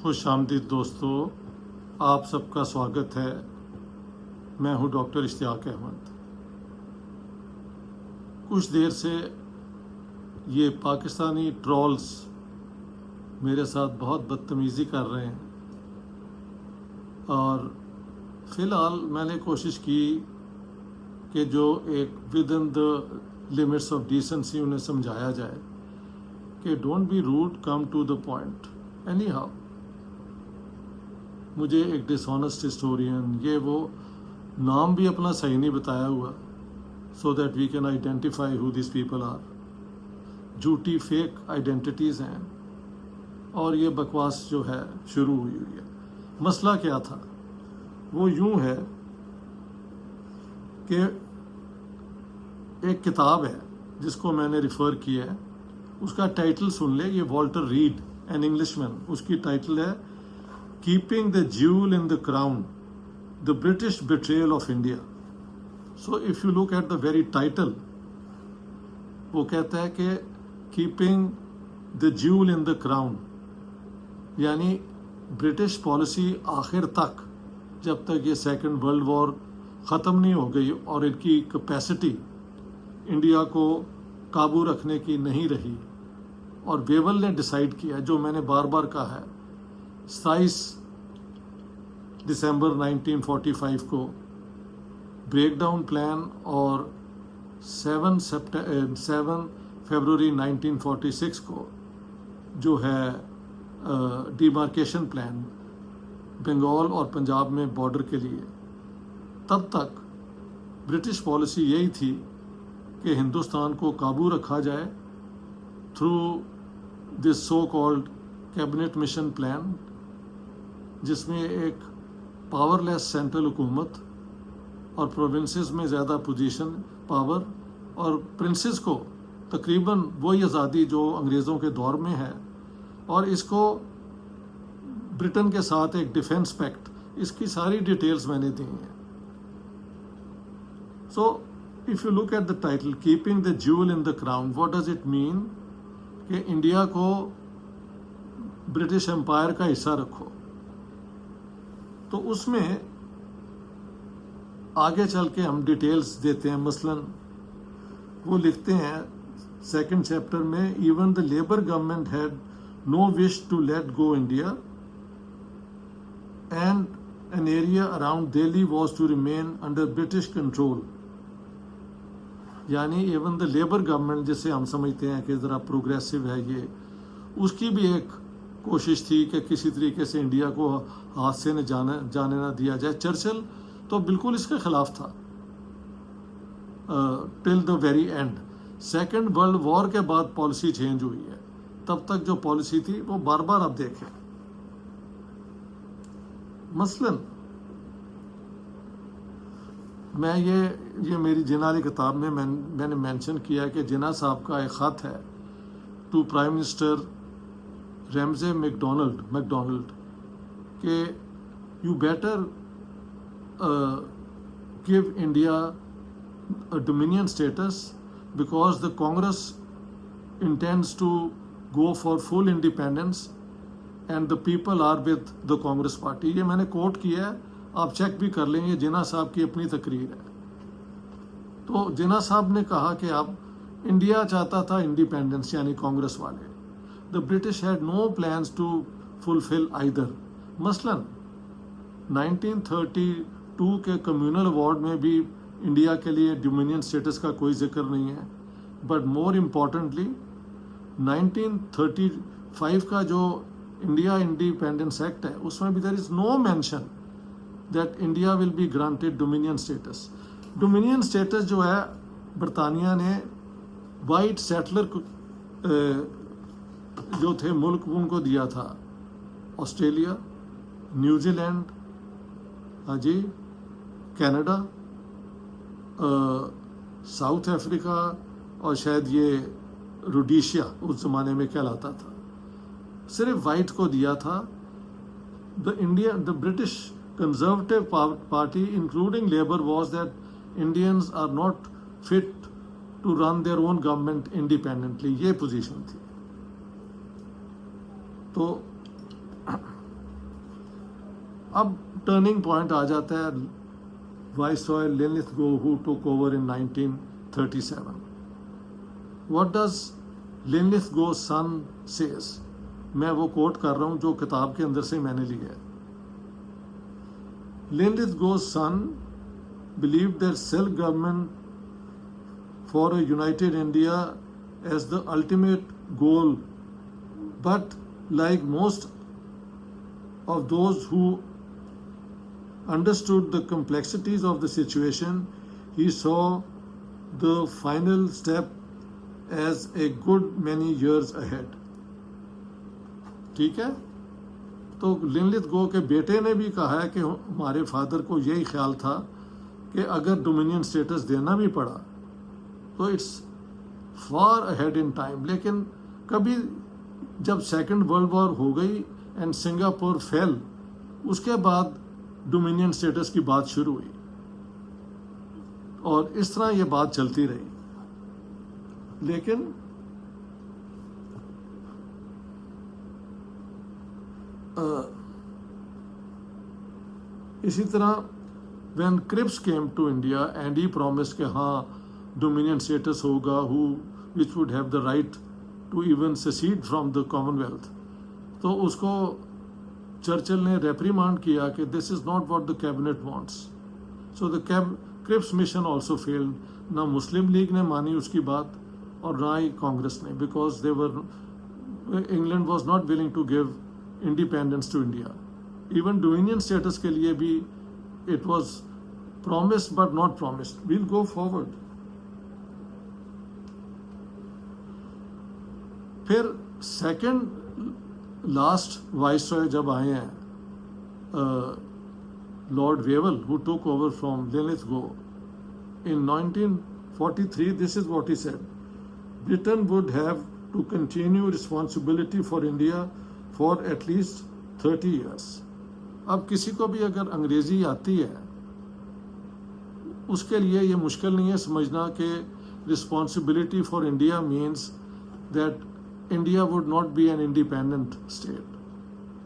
खुश आमदीद दोस्तों, आप सबका स्वागत है। मैं हूं डॉक्टर इश्तियाक अहमद। कुछ देर से ये पाकिस्तानी ट्रोल्स मेरे साथ बहुत बदतमीज़ी कर रहे हैं और फ़िलहाल मैंने कोशिश की कि जो एक within the limits of decency उन्हें समझाया जाए कि don't be rude, come to the point. Anyhow मुझे एक डिसऑनेस्ट हिस्टोरियन, ये वो नाम भी अपना सही नहीं बताया हुआ, so that we can identify who this people are. झूठी फेक आइडेंटिटीज़ हैं और ये बकवास जो है शुरू हुई हुई है। मसला क्या था? वो यूं है कि एक किताब है जिसको मैंने रिफ़र किया है, उसका टाइटल सुन ले। ये वॉल्टर रीड, एन इंग्लिशमैन, उसकी टाइटल है keeping the jewel in the crown, the British betrayal of India. So if you look at the very title, वो कहता है कि keeping the jewel in the crown, यानी British policy आखिर तक, जब तक ये सेकेंड वर्ल्ड वॉर ख़त्म नहीं हो गई और इनकी कैपेसिटी इंडिया को काबू रखने की नहीं रही, और वेवल ने डिसाइड किया, जो मैंने बार बार कहा है, 27 दिसंबर 1945 को ब्रेक डाउन प्लान और 7 फरवरी 1946 को जो है डिमार्केशन प्लान बंगाल और पंजाब में बॉर्डर के लिए, तब तक ब्रिटिश पॉलिसी यही थी कि हिंदुस्तान को काबू रखा जाए through this so called cabinet mission plan, जिसमें एक पावरलेस सेंट्रल हुकूमत और प्रोविंसेस में ज़्यादा पोजीशन पावर, और प्रिंसेस को तकरीबन वही आज़ादी जो अंग्रेज़ों के दौर में है, और इसको ब्रिटेन के साथ एक डिफेंस पैक्ट, इसकी सारी डिटेल्स मैंने दी हैं। So if you look at the title keeping the jewel in the crown, what does it mean कि इंडिया को ब्रिटिश एम्पायर का हिस्सा रखो। तो उसमें आगे चल के हम डिटेल्स देते हैं। मसलन वो लिखते हैं सेकंड चैप्टर में, even the Labour government had no wish to let go India and an area around Delhi was to remain under British control. यानी इवन द लेबर गवर्नमेंट, जिसे हम समझते हैं कि ज़रा प्रोग्रेसिव है ये, उसकी भी एक कोशिश थी कि किसी तरीके से इंडिया को हाथ से न जाने ना दिया जाए। चर्चिल तो बिल्कुल इसके खिलाफ था till the very and. Second world war के बाद पॉलिसी चेंज हुई है, तब तक जो पॉलिसी थी वो बार बार आप देखें। मसलन मैं ये मेरी जिन्ना वाली किताब में मैंने मेंशन किया कि जिन्ना साहब का एक ख़त है to prime minister Ramsay MacDonald कि you better give India a dominion status because the Congress intends to go for full independence and the people are with the Congress party। ये मैंने कोट किया है, आप चेक भी कर लेंगे, जिन्ना साहब की अपनी तकरीर है। तो जिन्ना साहब ने कहा कि आप, इंडिया चाहता था इंडिपेंडेंस, यानी कांग्रेस वाले, the British had no plans to fulfil either. मसलन 1932 के कम्युनल अवार्ड में भी इंडिया के लिए डोमिनियन स्टेटस का कोई जिक्र नहीं है, बट मोर इम्पॉर्टेंटली 1935 का जो इंडिया इंडिपेंडेंस एक्ट है, उसमें भी there is no mention that India will be granted dominion status. Dominion status जो है बरतानिया ने वाइट सेटलर जो थे मुल्क, उनको दिया था। ऑस्ट्रेलिया, न्यूजीलैंड, हाँ जी, कनाडा, साउथ अफ्रीका और शायद ये रोडेशिया उस ज़माने में कहलाता था, सिर्फ वाइट को दिया था। The British Conservative Party including Labour was that Indians are not fit to run their own government independently, ये पोजीशन थी। तो अब टर्निंग पॉइंट आ जाता है viceroy Linlithgow who took over in 1937. What does Linlithgow son says? मैं वो coat कर रहा हूँ जो किताब के अंदर से मैंने लिया है. लिनलिथगो's son believed that self-government for a united India as the ultimate goal, but like most of those who understood the complexities of the situation, he saw the final step as a good many years ahead. ठीक है, तो Linlithgow के बेटे ने भी कहा है कि हमारे फादर को यही ख्याल था कि अगर डोमिनियन स्टेटस देना भी पड़ा तो it's far ahead in time. लेकिन कभी जब सेकेंड वर्ल्ड वॉर हो गई एंड सिंगापुर फेल, उसके बाद डोमिनियन स्टेटस की बात शुरू हुई और इस तरह ये बात चलती रही. लेकिन इसी तरह when Cripps came to India and he promise कि हाँ डोमिनियन स्टेटस होगा, who which would have the right to even secede from the Commonwealth, तो उसको चर्चिल ने रेप्रीमांड किया कि this is not what the cabinet wants. So the Cripps mission also failed. ना Muslim league ने मानी उसकी बात और ना ही कांग्रेस ने, because they were England was not willing to give independence to India. Even dominion status के लिए भी it was promised but not promised. We'll go forward. फिर सेकेंड लास्ट वाइसरॉय जब आए हैं, Lord Wavell who took over from Linlithgow in 1943, this is what he said: Britain would have to continue responsibility for India for at least 30 years. अब किसी को भी अगर अंग्रेजी आती है उसके लिए ये मुश्किल नहीं है समझना कि responsibility for India means that India would not be an independent state.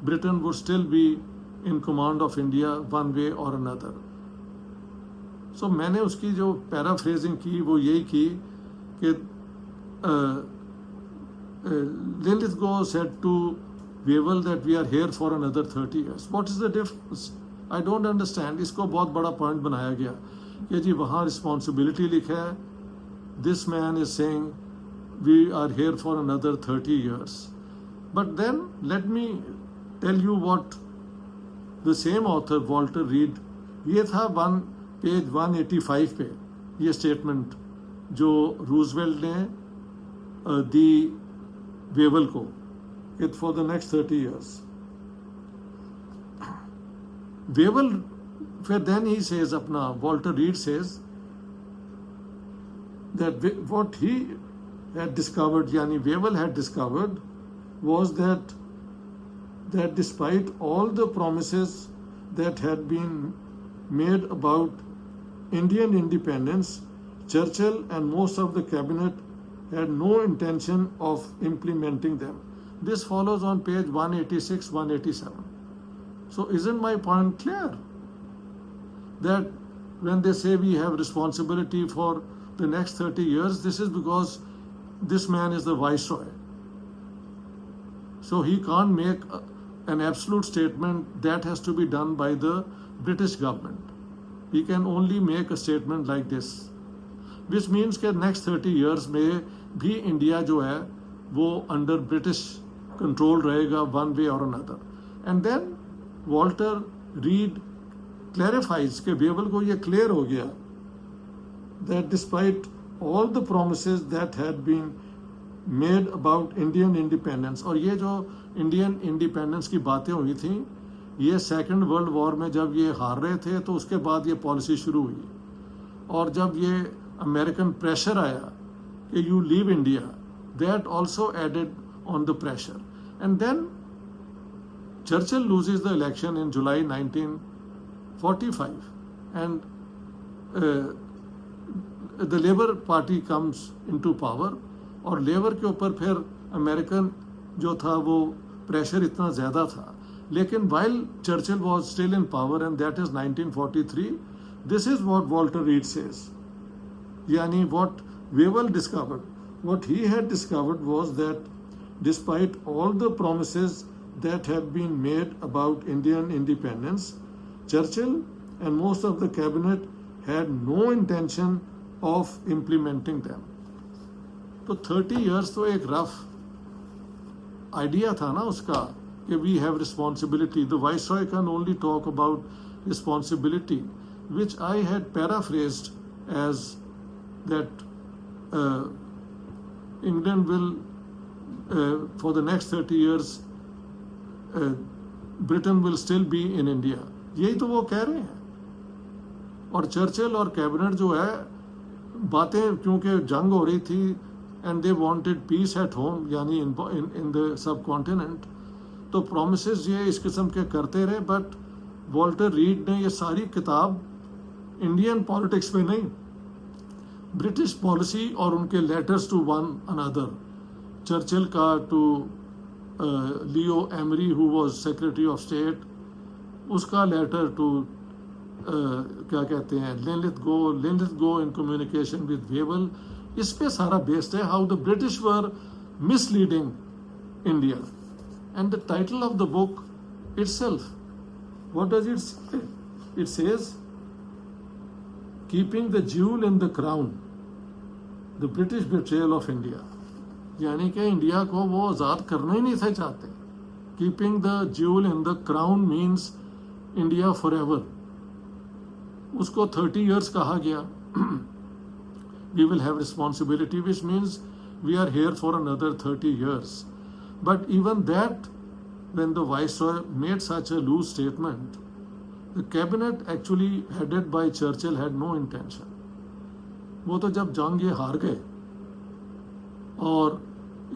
Britain would still be in command of India one way और अनदर. सो मैंने उसकी जो पैराफ्रेजिंग की वो यही की कि Linlithgow said to Wavell that we are here for another 30 years. What is the difference? I don't understand. इसको बहुत बड़ा पॉइंट बनाया गया कि जी वहाँ रिस्पॉन्सिबिलिटी लिखा है. This man is saying we are here for another 30 years. But then let me tell you what the same author Walter Reid, ये था पेज 185 पे ये स्टेटमेंट जो रूजवेल्ट ने दी वेवल को, it for the next 30 years. Wavell फिर then he says अपना Walter Reed says that what he had discovered, यानी Wavell had discovered, was that despite all the promises that had been made about Indian independence, Churchill and most of the cabinet had no intention of implementing them. This follows on page 186, 187. So isn't my point clear? That when they say we have responsibility for the next 30 years, this is because this man is the viceroy. So he can't make an absolute statement that has to be done by the British government. He can only make a statement like this, which means कि next 30 years में भी India जो है वो under British control रहेगा one way or another. And then Walter Reed clarifies कि Wavell को ये क्लियर हो गया that despite all the promises that had been made about Indian independence, और ये जो इंडियन इंडिपेंडेंस की बातें हुई थी ये सेकेंड वर्ल्ड वॉर में जब ये हार रहे थे तो उसके बाद ये पॉलिसी शुरू हुई. और जब ये अमेरिकन प्रेशर आया कि you leave India, that also added on the pressure. And then Churchill loses the election in July 1945 and the Labour Party comes into power. और लेबर के ऊपर फिर अमेरिकन जो था वो प्रेशर इतना ज़्यादा था लेकिन while Churchill was still in power, and that is 1943, this is what Walter Reed says. Yani what Wavell discovered, what he had discovered was that despite all the promises that had been made about Indian independence, Churchill and most of the cabinet had no intention of implementing them. तो 30 years तो एक rough idea था ना उसका कि we have responsibility. The viceroy can only talk about responsibility, which I had paraphrased as that England will for the next 30 years Britain will still be in India. यही तो वो कह रहे हैं. और चर्चिल और कैबिनेट जो है बातें, क्योंकि जंग हो रही थी and they wanted peace at home, यानी इन द सब कॉन्टिनेंट, तो प्रोमिसेस ये इस किस्म के करते रहे. बट वॉल्टर रीड ने ये सारी किताब इंडियन पॉलिटिक्स में नहीं, ब्रिटिश पॉलिसी और उनके letters to one another, Churchill का to Leo Amery who was secretary of state, उसका लेटर टू क्या कहते हैं Linlithgow in communication with Wavell. इस पे सारा बेस्ड है how the British were misleading India. And the title of the book itself, what does it say? It says keeping the jewel in the crown, the British betrayal of India. यानी कि India को वो आज़ाद करना ही नहीं थे चाहते. Keeping the jewel in the crown means India for ever. उसको 30 years कहा गया. We will have responsibility, which means we are here for another 30 years. But even that, when the Viceroy made such a loose statement, the cabinet actually headed by Churchill had no intention. वो तो जब जंग ये हार गए और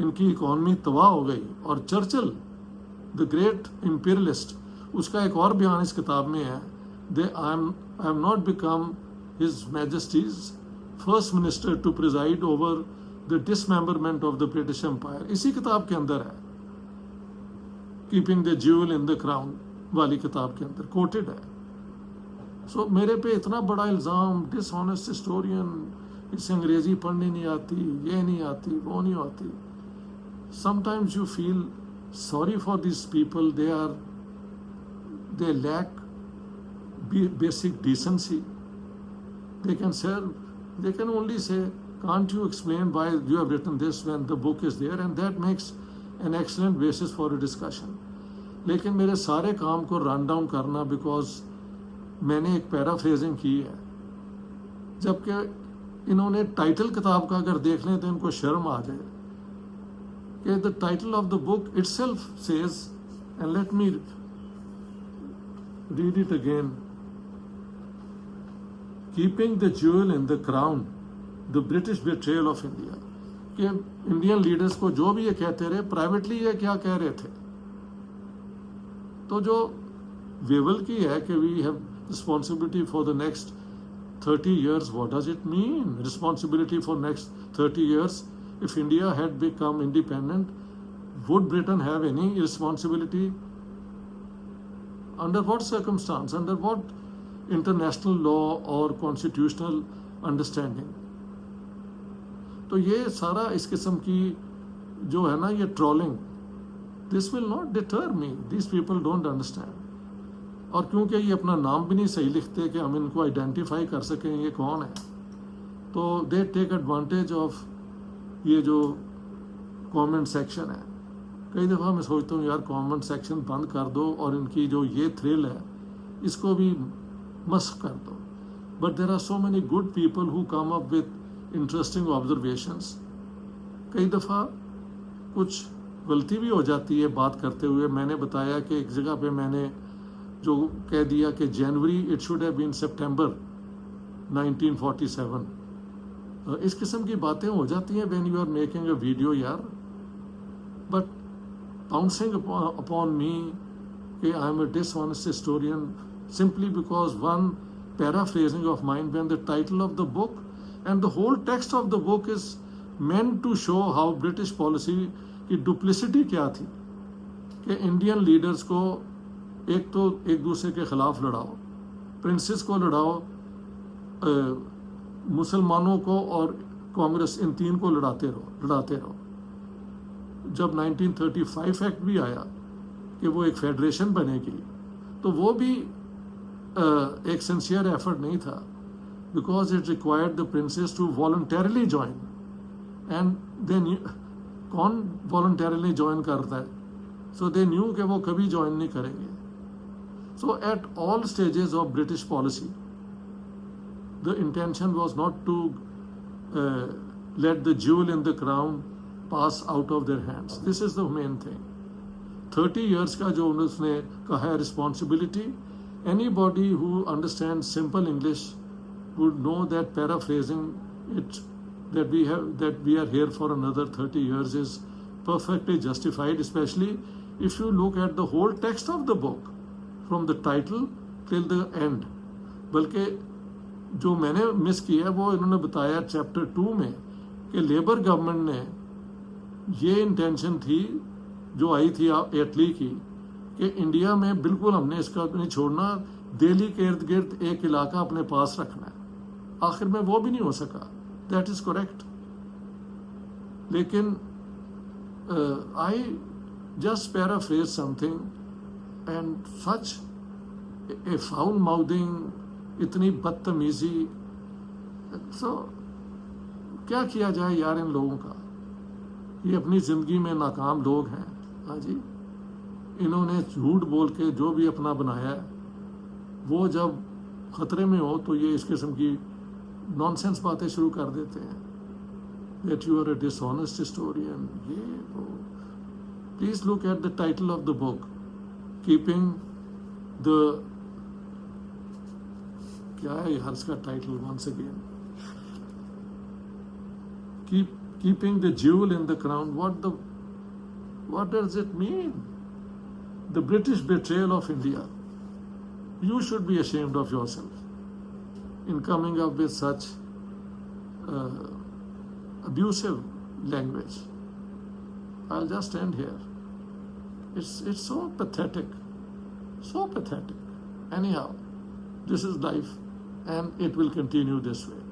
इनकी economy तबाह हो गई, और चर्चिल द ग्रेट इंपीरियलिस्ट, उसका एक और बयान इस किताब में है, I am not become His Majesty's first minister to preside over the dismemberment of the British Empire. इसी किताब के अंदर है, keeping the jewel in the crown वाली किताब के अंदर कोटेड है. सो मेरे पे इतना बड़ा इल्ज़ाम, डिसऑनेस्ट हिस्टोरियन, इसे अंग्रेजी पढ़नी नहीं आती, ये नहीं आती, वो नहीं आती. Sometimes you feel sorry for this people. they lack basic decency. They can only say, can't you explain why you have written this when the book is there, and that makes an excellent basis for a discussion. लेकिन मेरे सारे काम को run down करना because मैंने एक paraphrasing की है, जबकि इन्होंने टाइटल किताब का अगर देख लें तो इनको शर्म आ जाए कि the title of the book itself says, and let me read it again, keeping the jewel in the crown, the British betrayal of India. कि इंडियन लीडर्स को जो भी ये कहते रहे, प्राइवेटली ये क्या कह रहे थे. तो जो वेवल की है कि we have responsibility for the next 30 years, what does it mean, responsibility for next 30 years? If India had become independent, would Britain have any responsibility? Under what circumstance, under what international law or constitutional understanding? तो ये सारा इस किस्म की जो है ना ये trolling, this will not deter me. This people don't understand. और क्योंकि ये अपना नाम भी नहीं सही लिखते कि हम इनको आइडेंटिफाई कर सकें ये कौन है, तो दे टेक एडवांटेज ऑफ ये जो कमेंट सेक्शन है. कई दफ़ा मैं सोचता हूँ यार कमेंट सेक्शन बंद कर दो और इनकी जो ये थ्रिल है इसको भी मस्क कर दो. But there are so many good people who come up with interesting observations. कई दफ़ा कुछ गलती भी हो जाती है बात करते हुए. मैंने बताया कि एक जगह पे मैंने जो कह दिया कि January, it should have been September 1947. इस किस्म की बातें हो जाती हैं when you are making a video यार. बट pouncing upon me कि I am a dishonest historian simply because one paraphrasing of mine, when the title of the book and the whole text of the book is meant to show how British policy की duplicity क्या थी कि Indian leaders को एक तो एक दूसरे के खिलाफ लड़ाओ, प्रिंसेस को लड़ाओ, मुसलमानों को और कांग्रेस, इन तीन को लड़ाते रहो। जब 1935 एक्ट भी आया कि वो एक फेडरेशन बनेगी, तो वो भी एक सिंसियर एफर्ट नहीं था, because it required the princes to voluntarily join, and they can voluntarily join करता है, सो दे न्यू कि वो कभी ज्वाइन नहीं करेंगे। So at all stages of British policy the intention was not to let the jewel in the crown pass out of their hands. This is the main thing. 30 years का जो उसने कहा है responsibility, anybody who understands simple English would know that paraphrasing it, that we are here for another 30 years is perfectly justified, especially if you look at the whole text of the book from the title till the end. बल्कि जो मैंने miss किया है वो इन्होंने बताया chapter 2 में कि लेबर गवर्नमेंट ने ये इंटेंशन थी जो आई थी एटली की कि इंडिया में बिल्कुल हमने इसका नहीं छोड़ना, दिल्ली के इर्द गिर्द एक इलाका अपने पास रखना है। आखिर में वो भी नहीं हो सका, दैट इज करेक्ट। लेकिन I just paraphrase something and such a foul mouthing, इतनी बदतमीजी। सो क्या किया जाए यार इन लोगों का, ये अपनी ज़िंदगी में नाकाम लोग हैं। हाँ जी, इन्होंने झूठ बोल के जो भी अपना बनाया है, वो जब ख़तरे में हो तो ये इस किस्म की नॉनसेंस बातें शुरू कर देते हैं, that you are a dishonest historian, ये वो। Please look at the title of the book, keeping the, क्या है यार इसका title, once again, keeping the jewel in the crown. What does it mean? The British betrayal of India. You should be ashamed of yourself in coming up with such abusive language. I'll just end here. It's so pathetic, so pathetic. Anyhow, this is life, and it will continue this way.